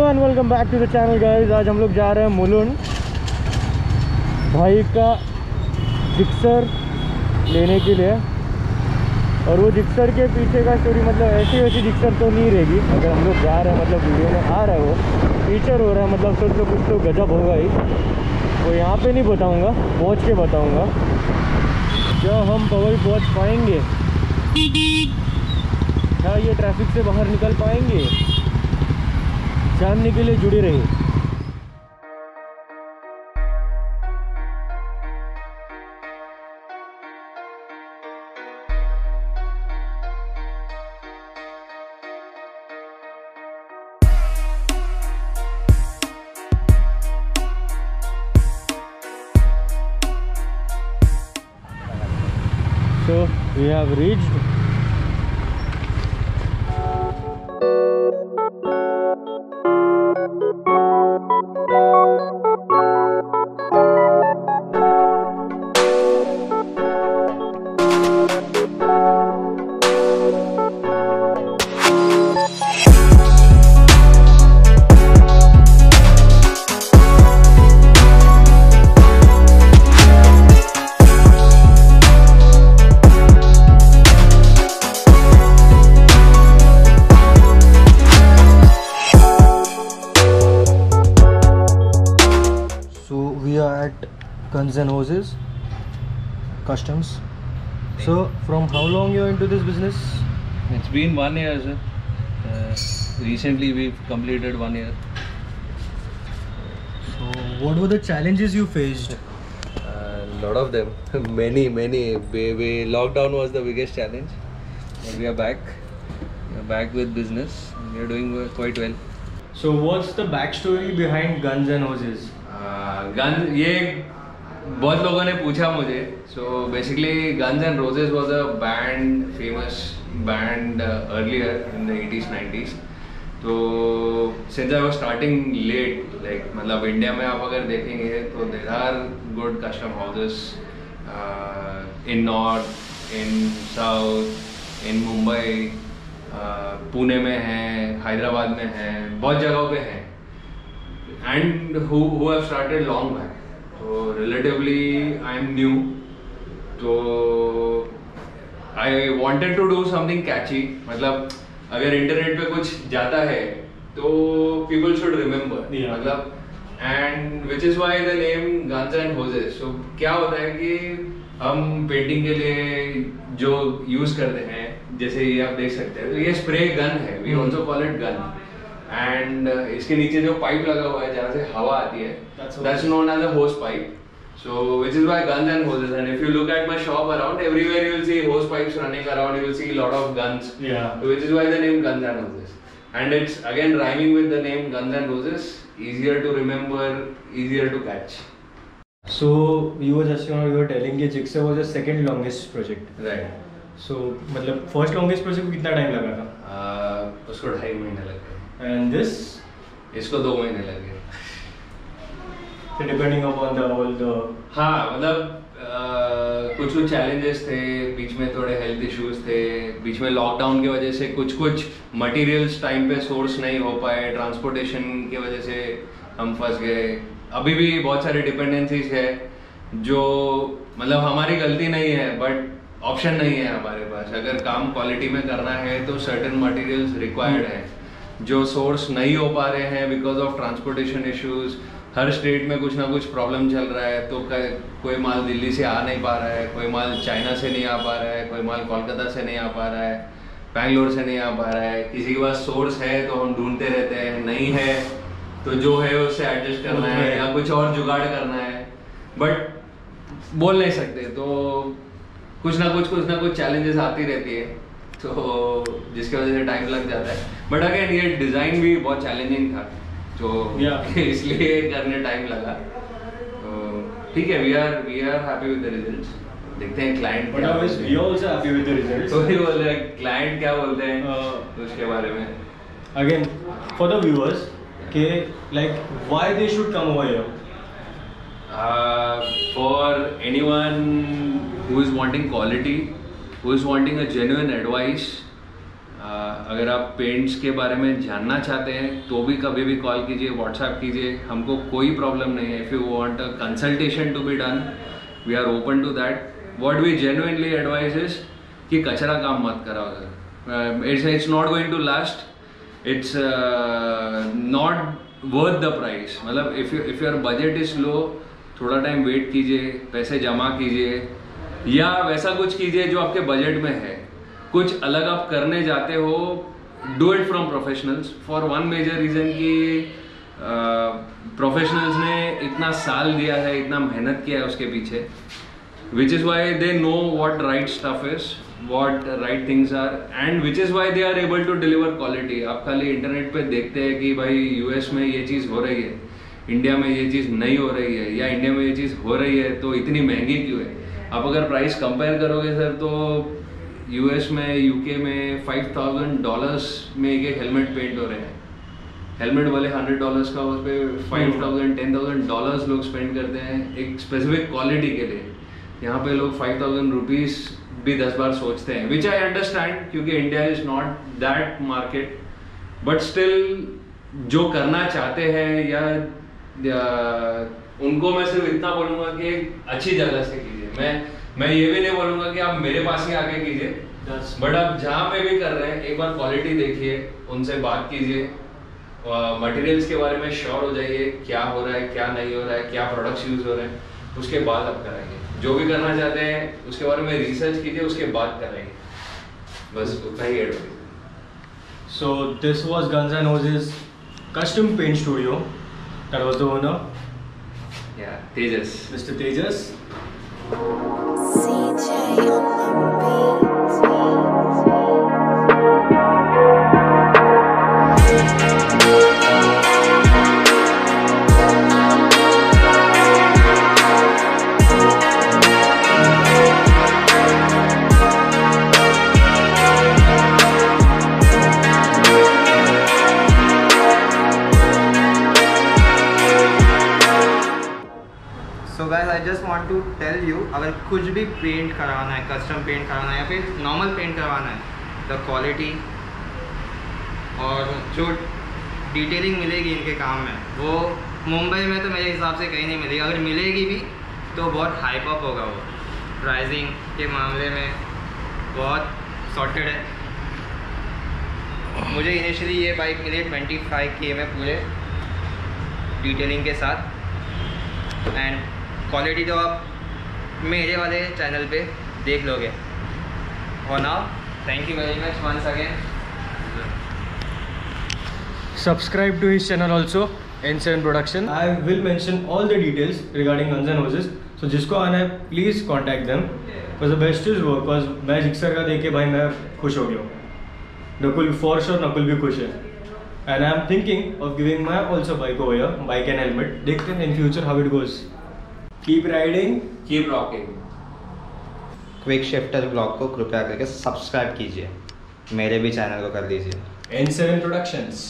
And welcome back to the channel guys. आज हम लोग जा रहे हैं मुलुंड भाई का जिक्सर लेने के लिए। और वो जिक्सर के पीछे का स्टोरी मतलब ऐसी वैसी जिक्सर तो नहीं रहेगी। अगर हम लोग जा रहे हैं मतलब वीडियो में आ रहा है वो फीचर हो रहा है मतलब सोच लो कुछ तो गजब होगा ही। वो यहाँ पे नहीं बताऊँगा, पहुँच के बताऊँगा जब हम पवई पहुँच पाएंगे। क्या ये ट्रैफिक से बाहर निकल पाएंगे? जानने के लिए जुड़े रहिए। So we have reached. Guns and Hoses Customs. So from how long you're into this business? It's been 1 year, sir. Recently we've completed 1 year. So what were the challenges you faced? Lot of them. many. Lockdown was the biggest challenge. But we are back. We are back with business. We are doing quite well. So what's the backstory behind Guns and Hoses? Guns, ये बहुत लोगों ने पूछा मुझे. So basically Guns and Roses was a band, famous band earlier in the 80s 90s. तो since I was starting late, like मतलब India में आप अगर देखेंगे तो there are good custom houses in north, in south, in Mumbai, Pune में हैं, हैदराबाद में हैं, बहुत जगहों पे हैं. And who have started long back. So relatively I'm new. So I wanted to do something catchy. मतलब अगर इंटरनेट पे कुछ जाता है तो people should remember. मतलब and which is why the name Guns and Hoses. So क्या होता है कि हम पेंटिंग के लिए जो यूज करते हैं, जैसे ये आप देख सकते हैं, तो ये स्प्रे गन है. We also call it gun. And इसके नीचे जो पाइप लगा हुआ है जहाँ से हवा आती है, that's known as a hose pipe. So which is why Guns and Hoses. And if you look at my shop around, everywhere you will see hose pipes running around. You will see a lot of guns. Yeah. So which is why the name Guns and Hoses. And it's again rhyming with the name Guns and Hoses. Easier to remember, easier to catch. So you were telling कि Jigsaw was the second longest project. Right. So मतलब first longest project को कितना time लगा था? उसको 2.5 महीने लगे. And this? इसको 2 महीने लगे. So depending upon the हाँ मतलब कुछ चैलेंजेस थे, बीच में थोड़े हेल्थ इश्यूज थे, बीच में लॉकडाउन की वजह से कुछ मटेरियल्स टाइम पे सोर्स नहीं हो पाए, ट्रांसपोर्टेशन की वजह से हम फंस गए. अभी भी बहुत सारे डिपेंडेंसीज है जो मतलब हमारी गलती नहीं है, बट ऑप्शन नहीं है हमारे पास. अगर काम क्वालिटी में करना है तो सर्टेन मटेरियल्स रिक्वायर्ड है जो सोर्स नहीं हो पा रहे हैं because of transportation issues. Her state में कुछ ना कुछ प्रॉब्लम चल रहा है. तो कोई माल दिल्ली से आ नहीं पा रहा है, कोई माल चाइना से नहीं आ पा रहा है, कोई माल कोलकाता से नहीं आ पा रहा है, बैंगलोर से नहीं आ पा रहा है. किसी के पास सोर्स है तो हम ढूंढते रहते हैं, नहीं है तो जो है उससे एडजस्ट करना है या कुछ और जुगाड़ करना है. बट बोल नहीं सकते, तो कुछ ना कुछ चैलेंजेस आती रहती है, तो जिसकी वजह से टाइम लग जाता है. बट अगेन ये डिज़ाइन भी बहुत चैलेंजिंग था, तो इसलिए करने टाइम लगा. तो ठीक है, we are happy with the results. देखते हैं क्लाइंट क्या बोलते हैं. We also happy with the results. तो ही बोल रहे हैं क्लाइंट क्या बोलते हैं उसके बारे में. Again for the viewers के like why they should come over here? For anyone who is wanting quality, who is wanting a genuine advice, अगर आप पेंट्स के बारे में जानना चाहते हैं तो भी कभी भी कॉल कीजिए, व्हाट्सएप कीजिए, हमको कोई प्रॉब्लम नहीं है. If you want a consultation to be done, we are open to that. What we genuinely advise is कि कचरा काम मत कराओ sir. It's not going to last. It's not worth the price. मतलब if your budget is low, थोड़ा time wait कीजिए, पैसे जमा कीजिए, या वैसा कुछ कीजिए जो आपके बजट में है. कुछ अलग आप करने जाते हो, do it from professionals. For one major reason कि प्रोफेशनल्स ने इतना साल दिया है, इतना मेहनत किया है उसके पीछे, which is why they know what right stuff is, what right things are, and which is why they are able to deliver quality. आप खाली इंटरनेट पे देखते हैं कि भाई यूएस में ये चीज़ हो रही है, इंडिया में ये चीज़ नहीं हो रही है, या इंडिया में ये चीज़ हो रही है तो इतनी महंगी क्यों है. आप अगर प्राइस कंपेयर करोगे सर, तो यूएस में, यूके में $5,000 में एक हेलमेट पेंट हो रहे हैं. हेलमेट वाले $100 का, उस पर $5,000 $10,000 लोग स्पेंड करते हैं एक स्पेसिफिक क्वालिटी के लिए. यहाँ पे लोग ₹5,000 भी 10 बार सोचते हैं, विच आई अंडरस्टैंड, क्योंकि India is not that market. But still जो करना चाहते हैं या उनको मैं सिर्फ इतना बोलूँगा कि अच्छी जगह से कीजिए. मैं ये भी नहीं बोलूँगा कि आप मेरे पास ही आके कीजिए, बट आप जहाँ पे भी कर रहे हैं एक बार क्वालिटी देखिए, उनसे बात कीजिए, मटेरियल्स के बारे में श्योर हो जाइए, क्या हो रहा है, क्या नहीं हो रहा है, क्या प्रोडक्ट्स यूज हो रहे हैं, उसके बाद आप कराइए. जो भी करना चाहते हैं उसके बारे में रिसर्च कीजिए, उसके बाद कराइए. बस उतना ही advice. So this was Guns N' Roses custom paint studio. That was the owner. Yeah, Tejas. Mr. Tejas. CJ on the so guys, I just want to tell you, अगर कुछ भी पेंट करवाना है, कस्टम पेंट करवाना है या फिर normal paint करवाना है, द क्वालिटी और जो डिटेलिंग मिलेगी इनके काम में, वो मुंबई में तो मेरे हिसाब से कहीं नहीं मिलेगी. अगर मिलेगी भी तो बहुत हाइप अप होगा. वो प्राइसिंग के मामले में बहुत सॉर्टेड है. मुझे इनिशियली ये बाइक मिली 25K में पूरे डिटेलिंग के साथ, एंड क्वालिटी तो आप मेरे वाले चैनल पे देख लोगे. और now thank you very much once again. Subscribe to his channel also, N7 Production. I will mention all the details regarding Guns N' Roses. So जिसको आना है please contact them. Because the best is work. Because मैं Gixxer का देख के भाई मैं खुश हो गया हूँ. नकुल for sure, नकुल भी खुश है. And I am thinking of giving my also bike over here, bike and helmet. देखते हैं in future how it goes. Keep riding, Keep rocking. Quick shifter blog को कृपया करके सब्सक्राइब कीजिए, मेरे भी चैनल को कर लीजिए. N7 Productions.